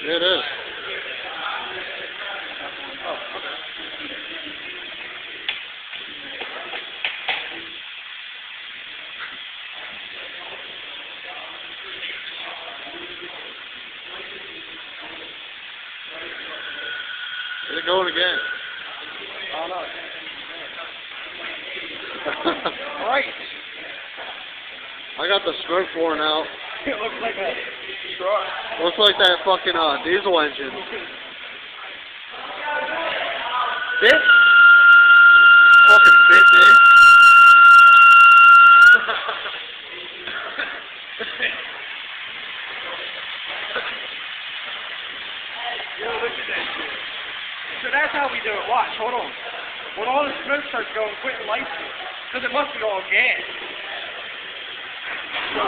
It is. Oh, okay. Is it going again? Oh, no. Right. I got the smoke pouring out. It looks like a truck. Looks like that fucking diesel engine. Bitch? Fucking bitch, eh? Yo, look at that shit. So that's how we do it. Watch, hold on. When all the smoke starts going, quit and lights it. Because it must be all gas. So